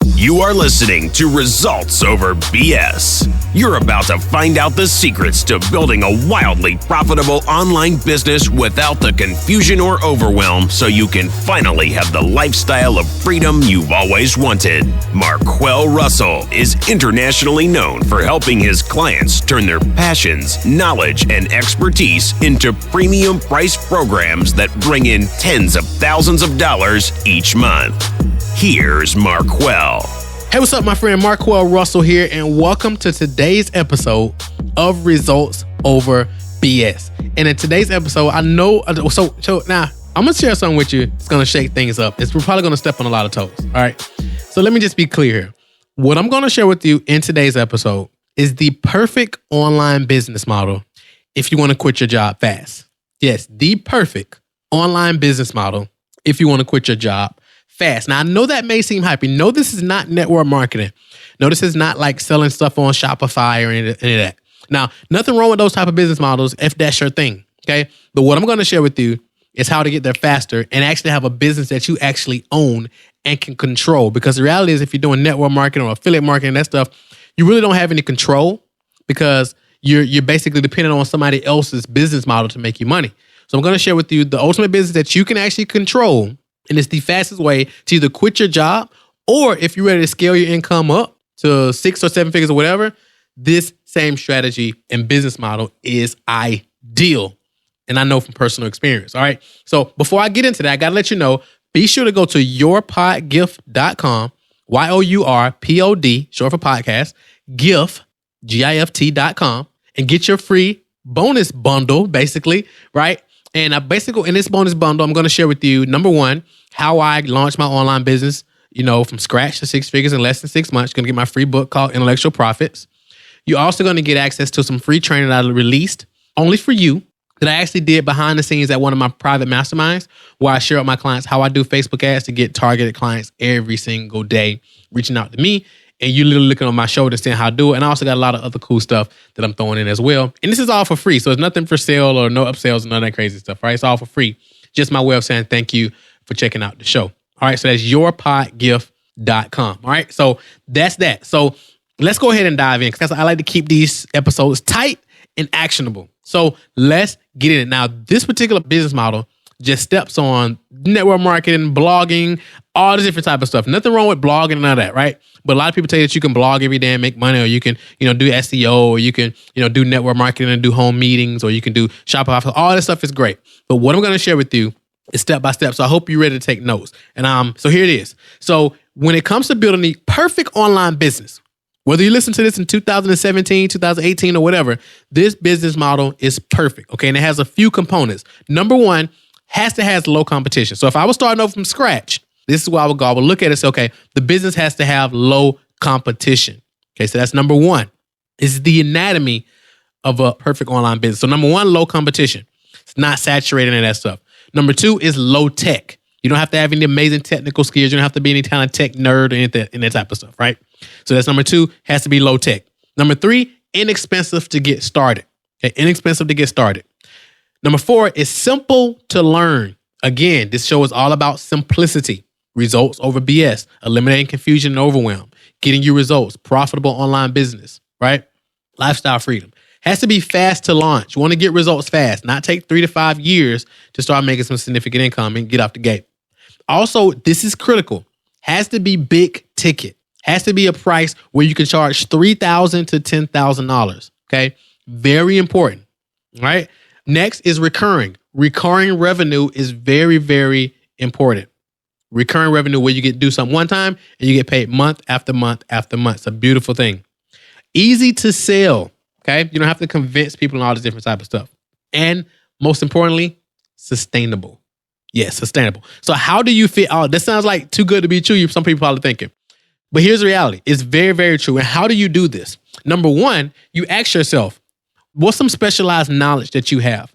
You are listening to Results Over BS. You're about to find out the secrets to building a wildly profitable online business without the confusion or overwhelm, so you can finally have the lifestyle of freedom you've always wanted. Marquel Russel is internationally known for helping his clients turn their passions, knowledge, and expertise into premium price programs that bring in tens of thousands of dollars each month. Here's Marquel. Hey, what's up, my friend? Marquel Russel here, and welcome to today's episode of Results Over BS. And in today's episode, I know, so now I'm gonna share something with you. It's gonna shake things up. We're probably gonna step on a lot of toes. All right. So let me just be clear here. What I'm gonna share with you in today's episode is the perfect online business model if you want to quit your job fast. Yes, the perfect online business model if you want to quit your job fast. Now, I know that may seem hype. No, this is not network marketing. No, this is not like selling stuff on Shopify or any of that. Now, nothing wrong with those type of business models if that's your thing, okay? But what I'm going to share with you is how to get there faster and actually have a business that you actually own and can control. Because the reality is, if you're doing network marketing or affiliate marketing, that stuff, you really don't have any control because you're basically dependent on somebody else's business model to make you money. So I'm going to share with you the ultimate business that you can actually control. And it's the fastest way to either quit your job, or if you're ready to scale your income up to 6 or 7 figures or whatever, this same strategy and business model is ideal. And I know from personal experience. All right. So before I get into that, I got to let you know, be sure to go to yourpodgift.com, YOURPOD, short for podcast, gift, GIFT.com, and get your free bonus bundle, basically, right? And basically, in this bonus bundle, I'm going to share with you, number one, how I launched my online business, from scratch to 6 figures in less than 6 months. You're going to get my free book called Intellectual Profits. You're also going to get access to some free training that I released only for you that I actually did behind the scenes at one of my private masterminds, where I share with my clients how I do Facebook ads to get targeted clients every single day, reaching out to me. And you literally looking on my shoulder saying how to do it. And I also got a lot of other cool stuff that I'm throwing in as well. And this is all for free. So it's nothing for sale or no upsells and none of that crazy stuff, right? It's all for free. Just my way of saying thank you for checking out the show. All right. So that's yourpodgift.com. All right. So that's that. So let's go ahead and dive in, because I like to keep these episodes tight and actionable. So let's get in it. Now, this particular business model just steps on network marketing, blogging, all this different type of stuff. Nothing wrong with blogging and all that, right? But a lot of people tell you that you can blog every day and make money, or you can, do SEO, or you can, do network marketing and do home meetings, or you can do Shopify. All this stuff is great. But what I'm going to share with you is step by step. So I hope you're ready to take notes. And so here it is. So when it comes to building the perfect online business, whether you listen to this in 2017, 2018, or whatever, this business model is perfect. Okay. And it has a few components. Number one, has to have low competition. So if I was starting over from scratch, this is where I would go. I would look at it and say, okay, the business has to have low competition. Okay, so that's number one. It's the anatomy of a perfect online business. So number one, low competition. It's not saturated in that stuff. Number two is low tech. You don't have to have any amazing technical skills. You don't have to be any kind of tech nerd or anything in that type of stuff, right? So that's number two, has to be low tech. Number three, inexpensive to get started. Okay, inexpensive to get started. Number four is simple to learn. Again, this show is all about simplicity. Results over BS, eliminating confusion and overwhelm, getting you results, profitable online business, right? Lifestyle freedom. Has to be fast to launch. You want to get results fast, not take 3 to 5 years to start making some significant income and get off the gate. Also, this is critical. Has to be big ticket. Has to be a price where you can charge $3,000 to $10,000. Okay. Very important. Right. Next is recurring. Recurring revenue is very, very important. Recurring revenue, where you get to do something one time and you get paid month after month after month. It's a beautiful thing. Easy to sell. Okay. You don't have to convince people and all this different type of stuff. And most importantly, sustainable. Yes, sustainable. So how do you fit all? This sounds like too good to be true. Some people probably thinking. But here's the reality. It's very, very true. And how do you do this? Number one, you ask yourself, what's some specialized knowledge that you have?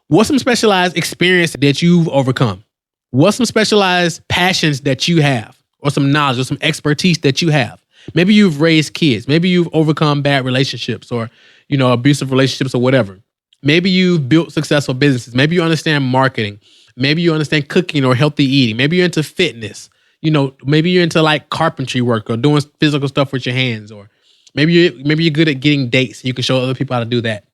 What's some specialized experience that you've overcome? What's some specialized passions that you have, or some knowledge or some expertise that you have? Maybe you've raised kids. Maybe you've overcome bad relationships or, abusive relationships or whatever. Maybe you've built successful businesses. Maybe you understand marketing. Maybe you understand cooking or healthy eating. Maybe you're into fitness. maybe you're into like carpentry work or doing physical stuff with your hands, or maybe you're good at getting dates. You can show other people how to do that.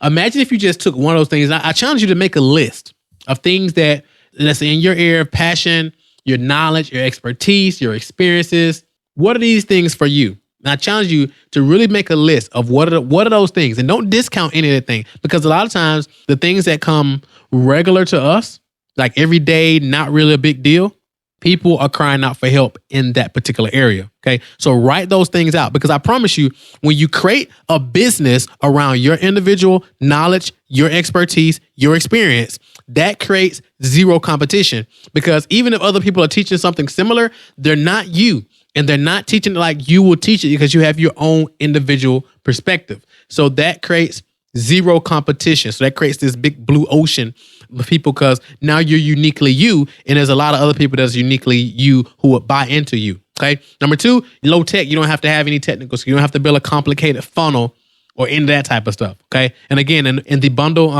Imagine if you just took one of those things. I challenge you to make a list of things that's in your area of passion, your knowledge, your expertise, your experiences. What are these things for you? And I challenge you to really make a list of what are those things, and don't discount any of the things, because a lot of times the things that come regular to us, like every day, not really a big deal, people are crying out for help in that particular area. Okay. So write those things out, because I promise you, when you create a business around your individual knowledge, your expertise, your experience, that creates zero competition, because even if other people are teaching something similar, they're not you, and they're not teaching it like you will teach it, because you have your own individual perspective. So that creates zero competition. So that creates this big blue ocean of people, because now you're uniquely you, and there's a lot of other people that's uniquely you who would buy into you. Okay. Number 2, low tech. You don't have to have any technical skills. You don't have to build a complicated funnel or any of that type of stuff. Okay. And again, in the bundle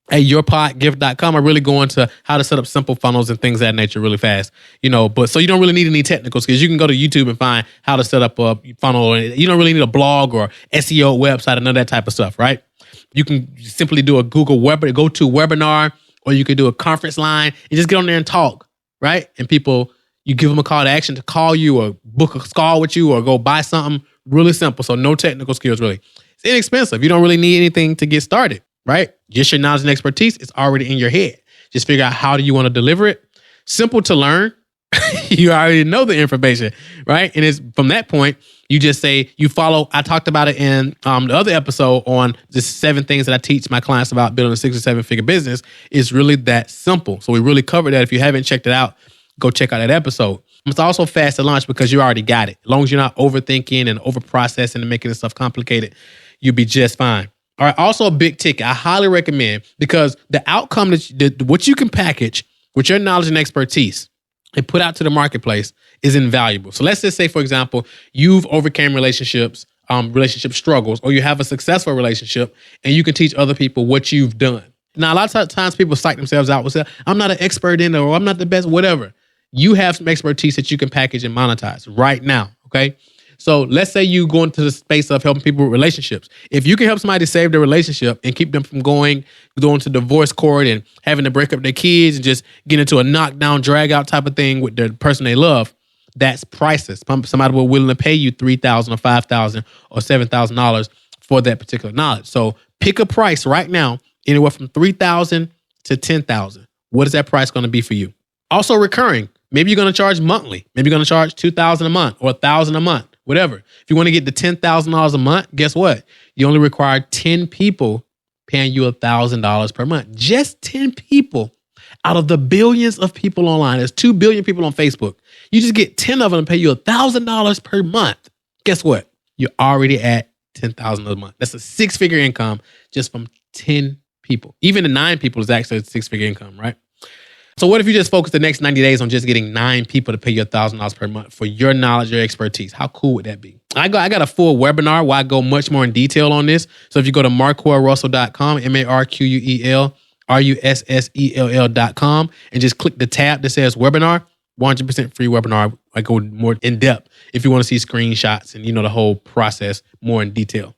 at yourpodgift.com, I really go into how to set up simple funnels and things of that nature really fast. But so you don't really need any technical skills. You can go to YouTube and find how to set up a funnel. You don't really need a blog or SEO website and none of that type of stuff, right? You can simply do a Google go to webinar, or you could do a conference line and just get on there and talk, right? And people, you give them a call to action to call you or book a call with you or go buy something. Really simple. So no technical skills, really. It's inexpensive. You don't really need anything to get started, right? Just your knowledge and expertise is already in your head. Just figure out how do you want to deliver it. Simple to learn. You already know the information, right? And it's from that point, you just say, you follow. I talked about it in the other episode on the 7 things that I teach my clients about building a 6 or 7 figure business. It's really that simple. So we really covered that. If you haven't checked it out, go check out that episode. It's also fast to launch because you already got it. As long as you're not overthinking and over processing and making this stuff complicated, you'll be just fine. All right. Also a big ticket. I highly recommend, because the outcome what you can package with your knowledge and expertise and put out to the marketplace is invaluable. So let's just say, for example, you've overcame relationship struggles, or you have a successful relationship and you can teach other people what you've done. Now, a lot of times people psych themselves out with say, I'm not an expert in it, or I'm not the best, whatever. You have some expertise that you can package and monetize right now. Okay. So let's say you go into the space of helping people with relationships. If you can help somebody save their relationship and keep them from going to divorce court and having to break up their kids and just get into a knockdown, drag out type of thing with the person they love, that's priceless. Somebody will willing to pay you $3,000 or $5,000 or $7,000 for that particular knowledge. So pick a price right now, anywhere from $3,000 to $10,000. What is that price going to be for you? Also recurring. Maybe you're going to charge monthly. Maybe you're going to charge $2,000 a month or $1,000 a month. Whatever. If you want to get to $10,000 a month, guess what? You only require 10 people paying you $1,000 per month. Just 10 people out of the billions of people online. There's 2 billion people on Facebook. You just get 10 of them to pay you $1,000 per month. Guess what? You're already at $10,000 a month. That's a 6-figure income just from 10 people. Even the 9 people is actually a 6-figure income, right? So what if you just focus the next 90 days on just getting 9 people to pay you $1,000 per month for your knowledge, your expertise? How cool would that be? I got a full webinar where I go much more in detail on this. So if you go to marquelrussell.com, MarquelRussell.com, and just click the tab that says webinar, 100% free webinar. I go more in depth if you want to see screenshots and the whole process more in detail.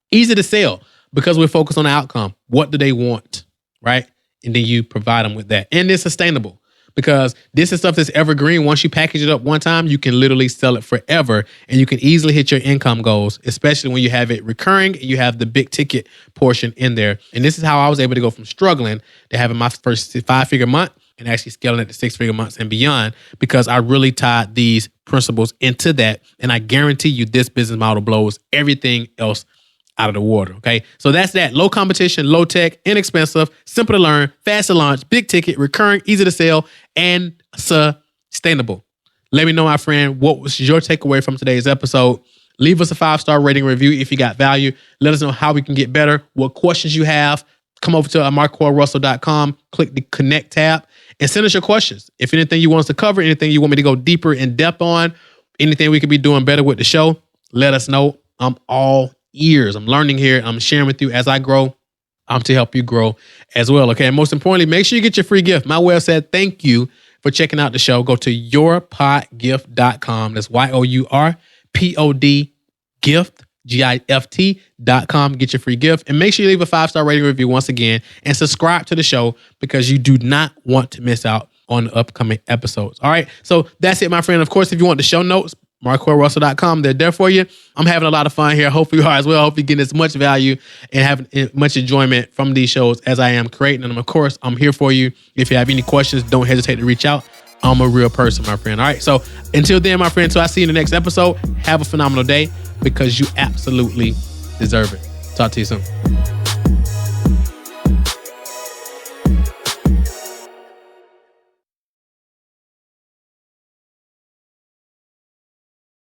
Easy to sell because we're focused on the outcome. What do they want, right? And then you provide them with that. And it's sustainable because this is stuff that's evergreen. Once you package it up one time, you can literally sell it forever, and you can easily hit your income goals, especially when you have it recurring and you have the big ticket portion in there. And this is how I was able to go from struggling to having my first 5-figure month and actually scaling it to 6-figure months and beyond, because I really tied these principles into that. And I guarantee you this business model blows everything else out of the water. Okay. So that's that. Low competition, low tech, inexpensive, simple to learn, fast to launch, big ticket, recurring, easy to sell, and sustainable. Let me know, my friend, what was your takeaway from today's episode? Leave us a 5-star rating review if you got value. Let us know how we can get better, what questions you have. Come over to marquelrussell.com, click the connect tab, and send us your questions. If anything you want us to cover, anything you want me to go deeper in depth on, anything we could be doing better with the show, let us know. I'm all ears. I'm learning here. I'm sharing with you as I grow. I'm to help you grow as well. Okay. And most importantly, make sure you get your free gift. My website, thank you for checking out the show. Go to yourpodgift.com. That's YOURPOD gift, GIFT.com. Get your free gift. And make sure you leave a 5-star rating review once again and subscribe to the show because you do not want to miss out on the upcoming episodes. All right. So that's it, my friend. Of course, if you want the show notes, MarquelRussel.com. They're there for you. I'm having a lot of fun here. Hopefully you are as well. I hope you're getting as much value and having much enjoyment from these shows as I am creating them. Of course, I'm here for you. If you have any questions, don't hesitate to reach out. I'm a real person, my friend. All right. So until then, my friend, until I see you in the next episode, have a phenomenal day because you absolutely deserve it. Talk to you soon.